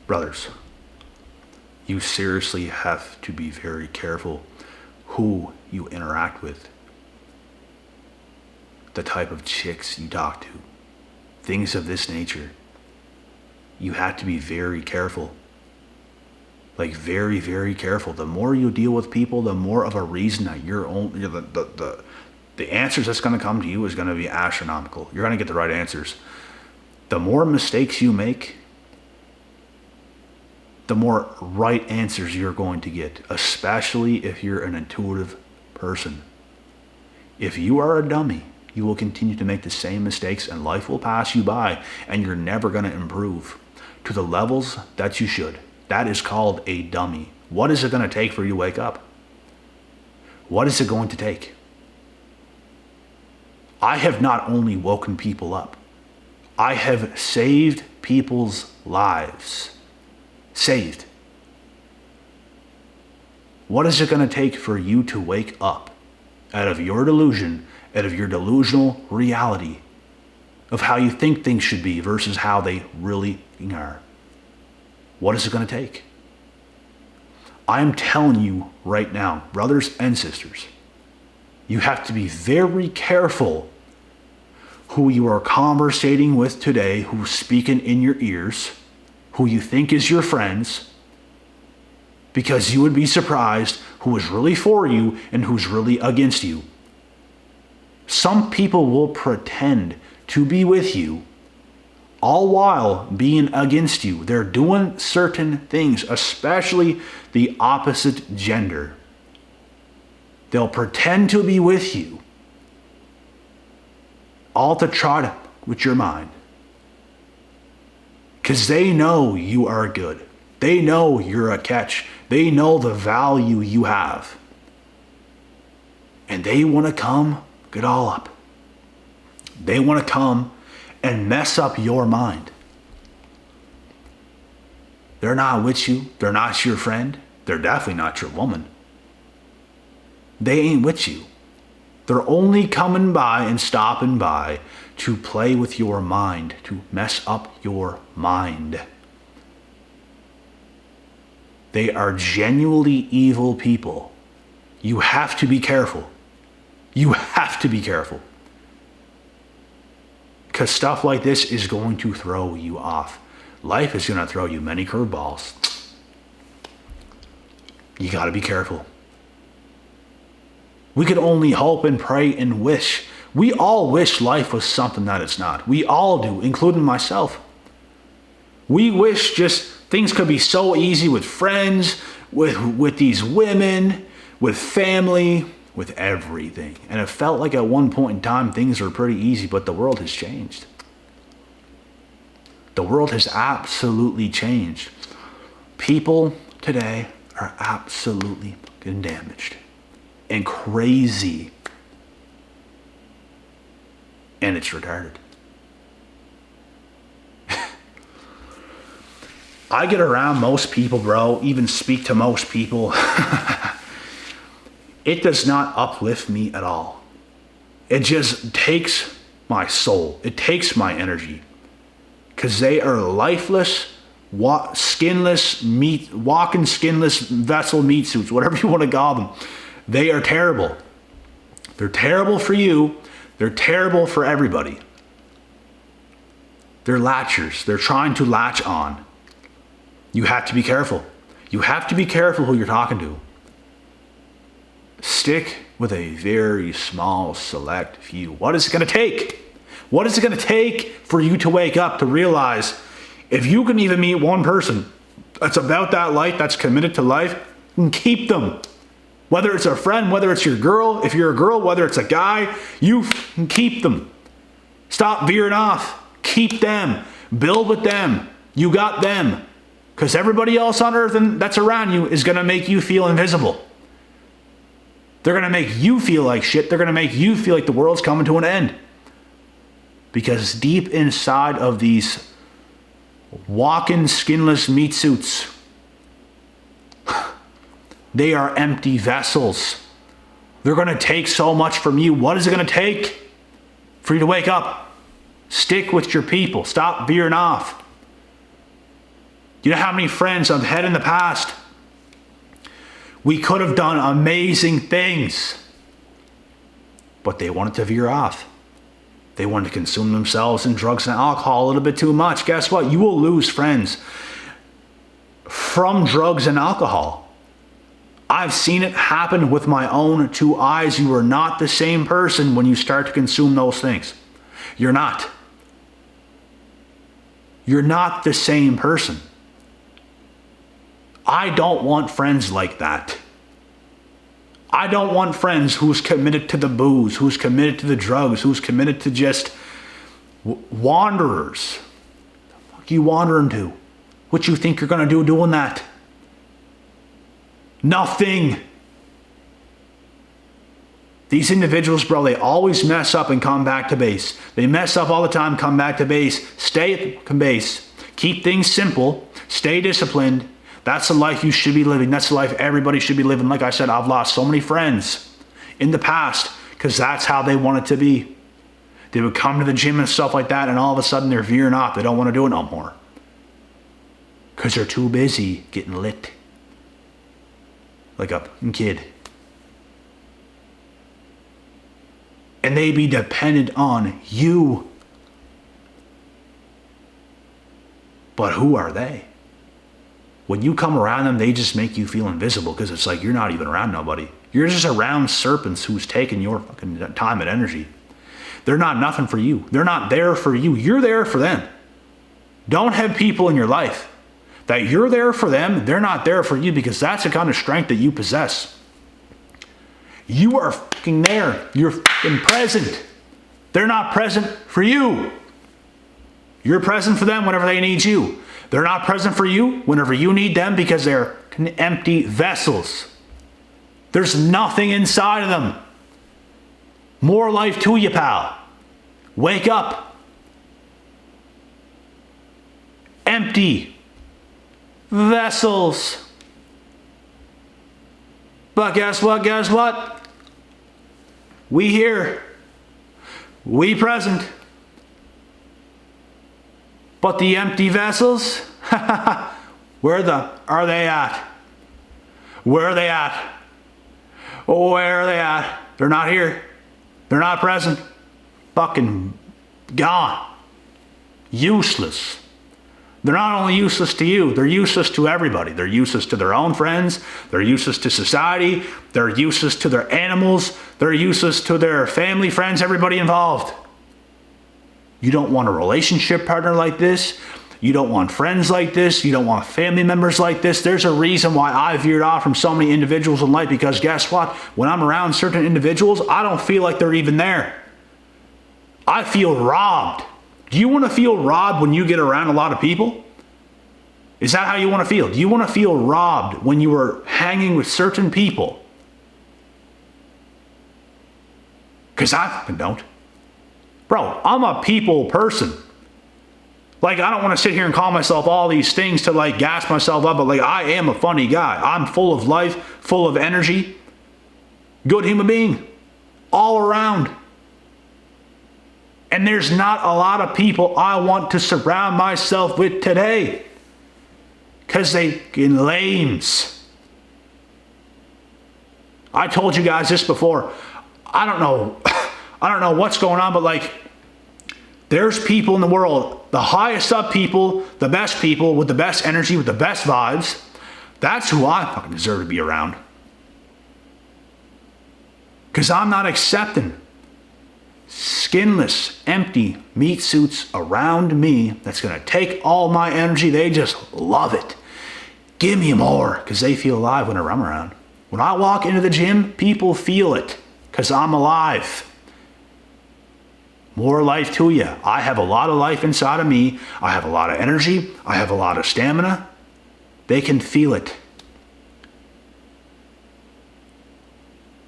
Brothers, you seriously have to be very careful who you interact with, the type of chicks you talk to, things of this nature. You have to be very careful. Like very, very careful. The more you deal with people, the more of a reason that the answers that's going to come to you is going to be astronomical. You're going to get the right answers. The more mistakes you make, the more right answers you're going to get, especially if you're an intuitive person. If you are a dummy, you will continue to make the same mistakes and life will pass you by and you're never going to improve to the levels that you should. That is called a dummy. What is it going to take for you to wake up? What is it going to take? I have not only woken people up, I have saved people's lives. Saved. What is it going to take for you to wake up out of your delusion, out of your delusional reality of how you think things should be versus how they really are? What is it going to take? I'm telling you right now, brothers and sisters, you have to be very careful who you are conversating with today, who's speaking in your ears, who you think is your friends, because you would be surprised who is really for you and who's really against you. Some people will pretend to be with you all while being against you. They're doing certain things, especially the opposite gender. They'll pretend to be with you, all to try to with your mind. Because they know you are good. They know you're a catch. They know the value you have. And they want to come get all up. They want to come and mess up your mind. They're not with you. They're not your friend. They're definitely not your woman. They ain't with you. They're only coming by and stopping by to play with your mind, to mess up your mind. They are genuinely evil people. You have to be careful. You have to be careful. Because stuff like this is going to throw you off. Life is going to throw you many curveballs. You got to be careful. We could only hope and pray and wish. We all wish life was something that it's not. We all do, including myself. We wish just things could be so easy with friends, with these women, with family, with everything. And it felt like at one point in time things were pretty easy, but the world has changed. The world has absolutely changed. People today are absolutely fucking damaged and crazy. And it's retarded. I get around most people, bro, even speak to most people. It does not uplift me at all. It just takes my soul. It takes my energy. Because they are lifeless, skinless meat, walking skinless vessel meat suits, whatever you want to call them. They are terrible. They're terrible for you. They're terrible for everybody. They're latchers. They're trying to latch on. You have to be careful. You have to be careful who you're talking to. Stick with a very small, select few. What is it going to take? What is it going to take for you to wake up to realize if you can even meet one person that's about that life, that's committed to life, and keep them. Whether it's a friend, whether it's your girl, if you're a girl, whether it's a guy, you can keep them. Stop veering off. Keep them. Build with them. You got them. Because everybody else on earth that's around you is going to make you feel invisible. They're going to make you feel like shit. They're going to make you feel like the world's coming to an end. Because deep inside of these walking skinless meat suits, they are empty vessels. They're going to take so much from you. What is it going to take for you to wake up? Stick with your people. Stop veering off. You know how many friends I've had in the past? We could have done amazing things, but they wanted to veer off. They wanted to consume themselves in drugs and alcohol a little bit too much. Guess what? You will lose friends from drugs and alcohol. I've seen it happen with my own two eyes. You are not the same person when you start to consume those things. You're not. You're not the same person. I don't want friends like that. I don't want friends who's committed to the booze, who's committed to the drugs, who's committed to just wanderers. The fuck you wandering to? What you think you're going to do doing that? Nothing. These individuals, bro, they always mess up and come back to base. They mess up all the time, come back to base. Stay at base. Keep things simple. Stay disciplined. That's the life you should be living. That's the life everybody should be living. Like I said, I've lost so many friends in the past because that's how they wanted to be. They would come to the gym and stuff like that, and all of a sudden they're veering off. They don't want to do it no more because they're too busy getting lit like a kid. And they be dependent on you. But who are they? When you come around them, they just make you feel invisible because it's like you're not even around nobody. You're just around serpents who's taking your fucking time and energy. They're not nothing for you. They're not there for you. You're there for them. Don't have people in your life that you're there for them. They're not there for you because that's the kind of strength that you possess. You are fucking there. You're fucking present. They're not present for you. You're present for them whenever they need you. They're not present for you whenever you need them because they're empty vessels. There's nothing inside of them. More life to you, pal. Wake up. Empty vessels. But guess what? Guess what? We here. We present. But the empty vessels, where are they at? Where are they at? Oh, where are they at? They're not here. They're not present. Fucking gone. Useless. They're not only useless to you, they're useless to everybody. They're useless to their own friends. They're useless to society. They're useless to their animals. They're useless to their family, friends, everybody involved. You don't want a relationship partner like this. You don't want friends like this. You don't want family members like this. There's a reason why I veered off from so many individuals in life because guess what? When I'm around certain individuals, I don't feel like they're even there. I feel robbed. Do you want to feel robbed when you get around a lot of people? Is that how you want to feel? Do you want to feel robbed when you are hanging with certain people? Because I fucking don't. Bro, I'm a people person. Like, I don't want to sit here and call myself all these things to like gas myself up, but like, I am a funny guy. I'm full of life, full of energy. Good human being. All around. And there's not a lot of people I want to surround myself with today. Because they get lames. I told you guys this before. I don't know what's going on, but like, there's people in the world, the highest up people, the best people with the best energy, with the best vibes. That's who I fucking deserve to be around. Because I'm not accepting skinless, empty meat suits around me that's going to take all my energy. They just love it. Give me more because they feel alive when I'm around. When I walk into the gym, people feel it because I'm alive. More life to you. I have a lot of life inside of me. I have a lot of energy. I have a lot of stamina. They can feel it.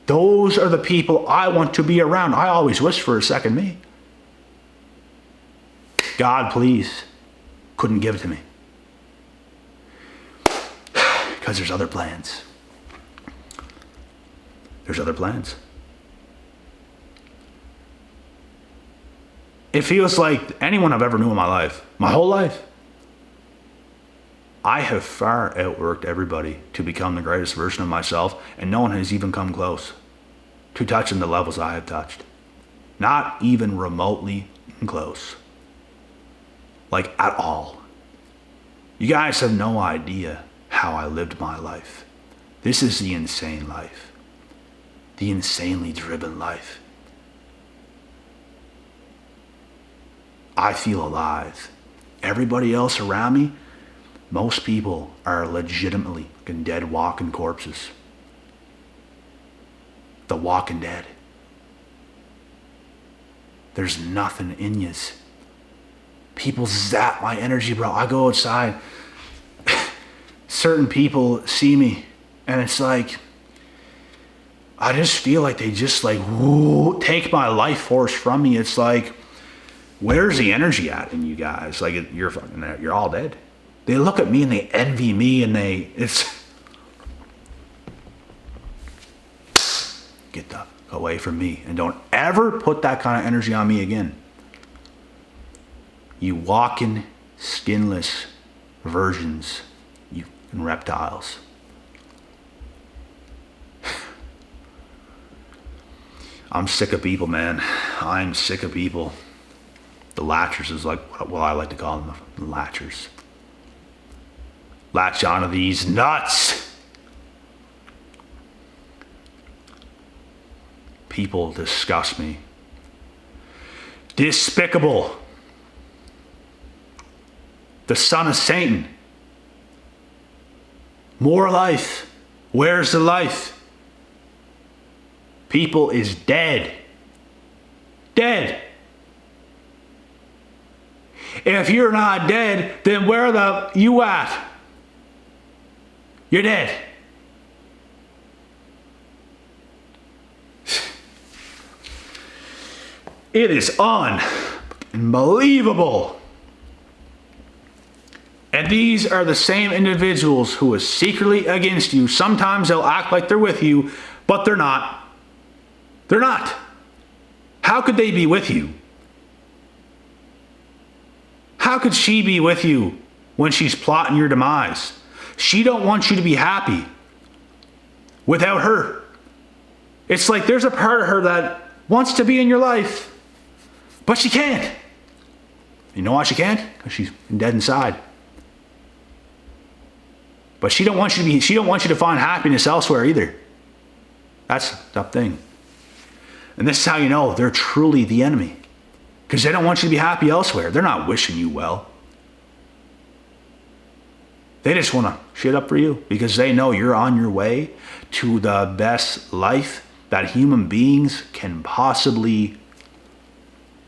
Those are the people I want to be around. I always wish for a second me. God, please. Couldn't give it to me. Because there's other plans. There's other plans. It feels like anyone I've ever knew in my life, my whole life, I have far outworked everybody to become the greatest version of myself, and no one has even come close to touching the levels I have touched. Not even remotely close. Like at all. You guys have no idea how I lived my life. This is the insane life. The insanely driven life. I feel alive. Everybody else around me, most people are legitimately dead walking corpses. The walking dead. There's nothing in yous. People zap my energy, bro. I go outside. Certain people see me, and it's like, I just feel like they just like, whoo, take my life force from me. It's like, where's the energy at in you guys? Like, you're all dead. They look at me and they envy me, and it's, get the away from me, and don't ever put that kind of energy on me again. You walking, skinless versions, you reptiles. I'm sick of people, man. I'm sick of people. The latchers is like, well, I like to call them the latchers. Latch onto these nuts. People disgust me. Despicable. The son of Satan. More life. Where's the life? People is dead. Dead. If you're not dead, then where the you at? You're dead. It is unbelievable. And these are the same individuals who are secretly against you. Sometimes they'll act like they're with you, but they're not. They're not. How could they be with you? How could she be with you when she's plotting your demise? She don't want you to be happy without her. It's like there's a part of her that wants to be in your life, but she can't. You know why she can't? Because she's dead inside. But she don't want you to find happiness elsewhere either. That's the thing. And this is how you know they're truly the enemy. Because they don't want you to be happy elsewhere. They're not wishing you well. They just want to shit up for you because they know you're on your way to the best life that human beings can possibly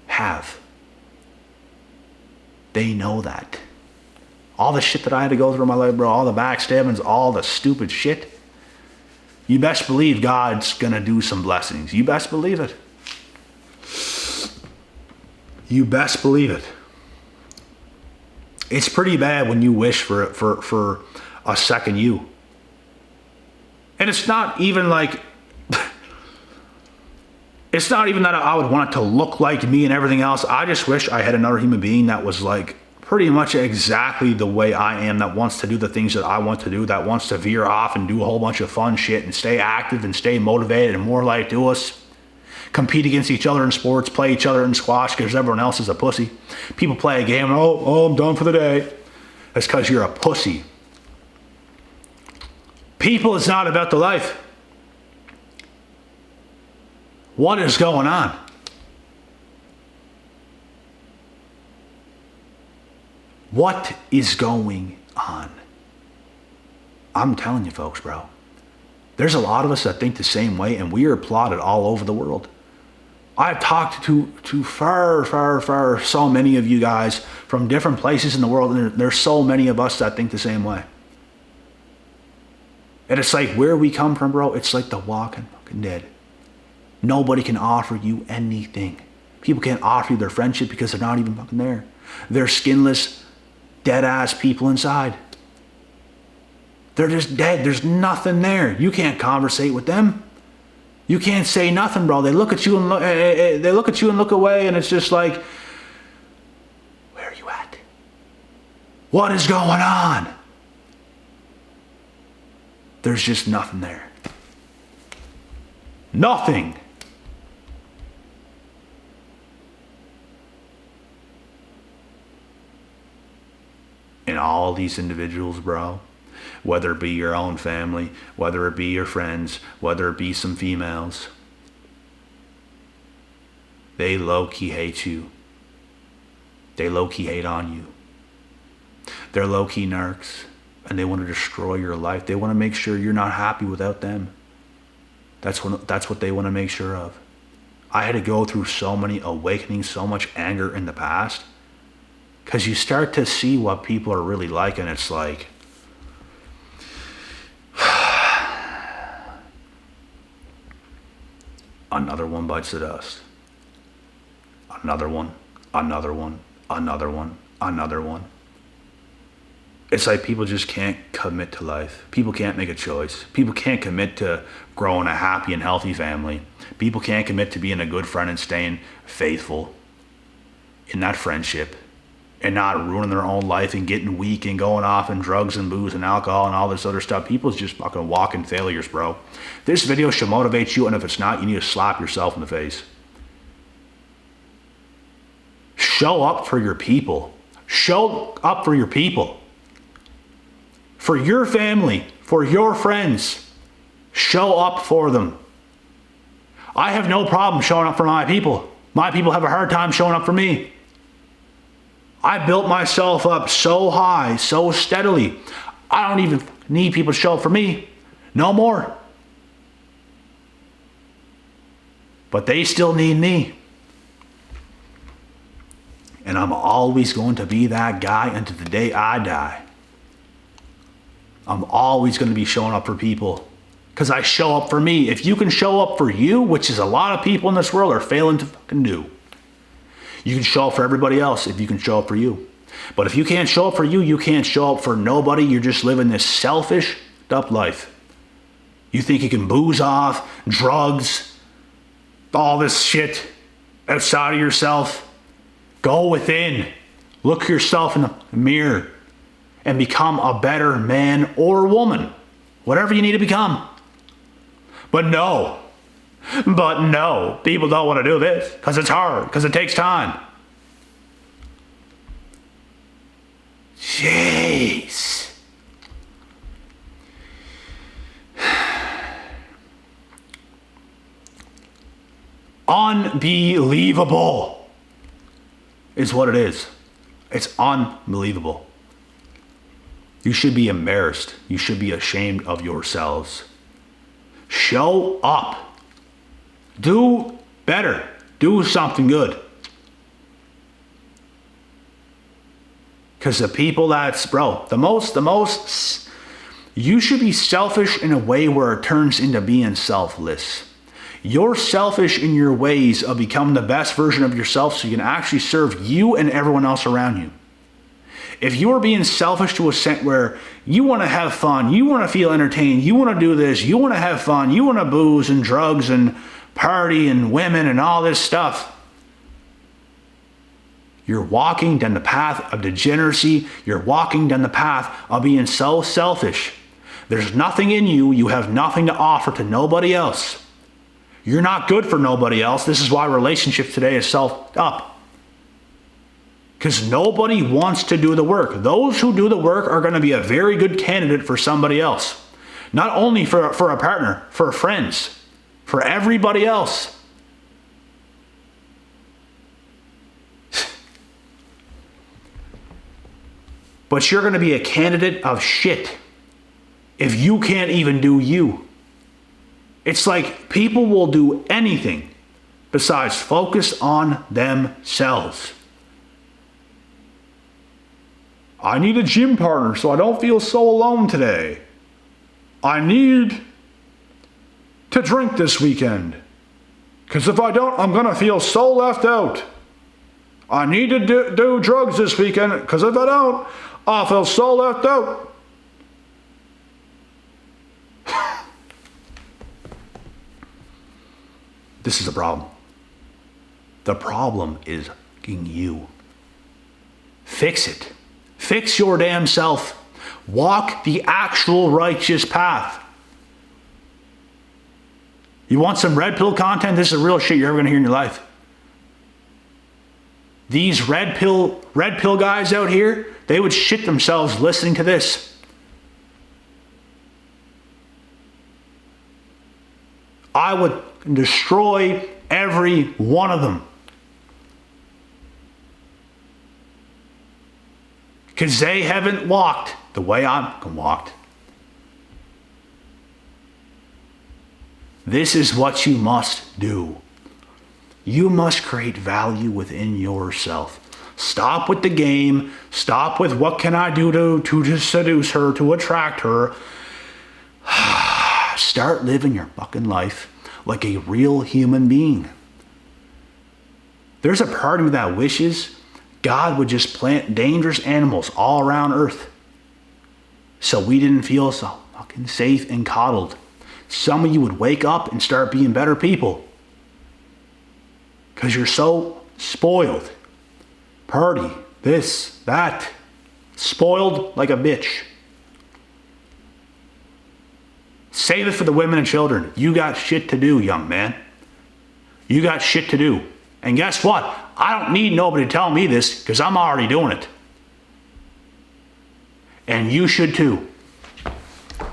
have. They know that. All the shit that I had to go through in my life, bro, all the backstabbings, all the stupid shit, you best believe God's going to do some blessings. You best believe it. You best believe it. It's pretty bad when you wish for a second you. And it's not even like, it's not even that I would want it to look like me and everything else. I just wish I had another human being that was like pretty much exactly the way I am, that wants to do the things that I want to do, that wants to veer off and do a whole bunch of fun shit and stay active and stay motivated and more life to us. Compete against each other in sports, play each other in squash because everyone else is a pussy. People play a game, oh, I'm done for the day. That's because you're a pussy. People is not about the life. What is going on? What is going on? I'm telling you folks, bro. There's a lot of us that think the same way, and we are plotted all over the world. I've talked to far so many of you guys from different places in the world, and there's so many of us that think the same way. And it's like where we come from, bro, it's like the walking fucking dead. Nobody can offer you anything. People can't offer you their friendship because they're not even fucking there. They're skinless, dead-ass people inside. They're just dead. There's nothing there. You can't conversate with them. You can't say nothing, bro. They look at you and look away, and it's just like, where are you at? What is going on? There's just nothing there. Nothing. And all these individuals, bro, whether it be your own family, whether it be your friends, whether it be some females, they low-key hate you. They low-key hate on you. They're low-key narcs, and they want to destroy your life. They want to make sure you're not happy without them. That's what they want to make sure of. I had to go through so many awakenings, so much anger in the past, because you start to see what people are really like, and it's like, another one bites the dust. Another one, another one, another one, another one. It's like people just can't commit to life. People can't make a choice. People can't commit to growing a happy and healthy family. People can't commit to being a good friend and staying faithful in that friendship and not ruining their own life and getting weak and going off in drugs and booze and alcohol and all this other stuff. People's just fucking walking failures, bro. This video should motivate you, and if it's not, you need to slap yourself in the face. Show up for your people. Show up for your people. For your family, for your friends. Show up for them. I have no problem showing up for my people. My people have a hard time showing up for me. I built myself up so high, so steadily. I don't even need people to show up for me. No more. But they still need me. And I'm always going to be that guy until the day I die. I'm always going to be showing up for people because I show up for me. If you can show up for you, which is a lot of people in this world are failing to fucking do, you can show up for everybody else if you can show up for you. But if you can't show up for you, you can't show up for nobody. You're just living this selfish up life. You think you can booze off, drugs, all this shit outside of yourself. Go within. Look yourself in the mirror and become a better man or woman. Whatever you need to become. But no, people don't want to do this because it's hard, because it takes time. Jeez. Unbelievable is what it is. It's unbelievable. You should be embarrassed. You should be ashamed of yourselves. Show up. Do better. Do something good. Because the people that's, bro, the most, you should be selfish in a way where it turns into being selfless. You're selfish in your ways of becoming the best version of yourself so you can actually serve you and everyone else around you. If you are being selfish to a extent where you want to have fun, you want to feel entertained, you want to do this, you want to have fun, you want to booze and drugs and party and women and all this stuff, you're walking down the path of degeneracy. You're walking down the path of being so selfish. There's nothing in you. You have nothing to offer to nobody else. You're not good for nobody else. This is why relationships today is self-up. Because nobody wants to do the work. Those who do the work are going to be a very good candidate for somebody else. Not only for a partner, for friends, for everybody else. But you're going to be a candidate of shit if you can't even do you. It's like people will do anything besides focus on themselves. I need a gym partner so I don't feel so alone today. I need to drink this weekend. Because if I don't, I'm going to feel so left out. I need to do drugs this weekend because if I don't, I'll feel so left out. This is the problem. The problem is you. Fix it. Fix your damn self. Walk the actual righteous path. You want some red pill content? This is real shit you're ever going to hear in your life. These red pill guys out here, they would shit themselves listening to this. I would destroy every one of them. Because they haven't walked the way I've walked. This is what you must do. You must create value within yourself. Stop with the game. Stop with what can I do to seduce her, to attract her. Start living your fucking life like a real human being. There's a part of me that wishes God would just plant dangerous animals all around Earth so we didn't feel so fucking safe and coddled. Some of you would wake up and start being better people because you're so spoiled. Party, this, that. Spoiled like a bitch. Save it for the women and children. You got shit to do, young man. You got shit to do. And guess what? I don't need nobody to tell me this because I'm already doing it. And you should too.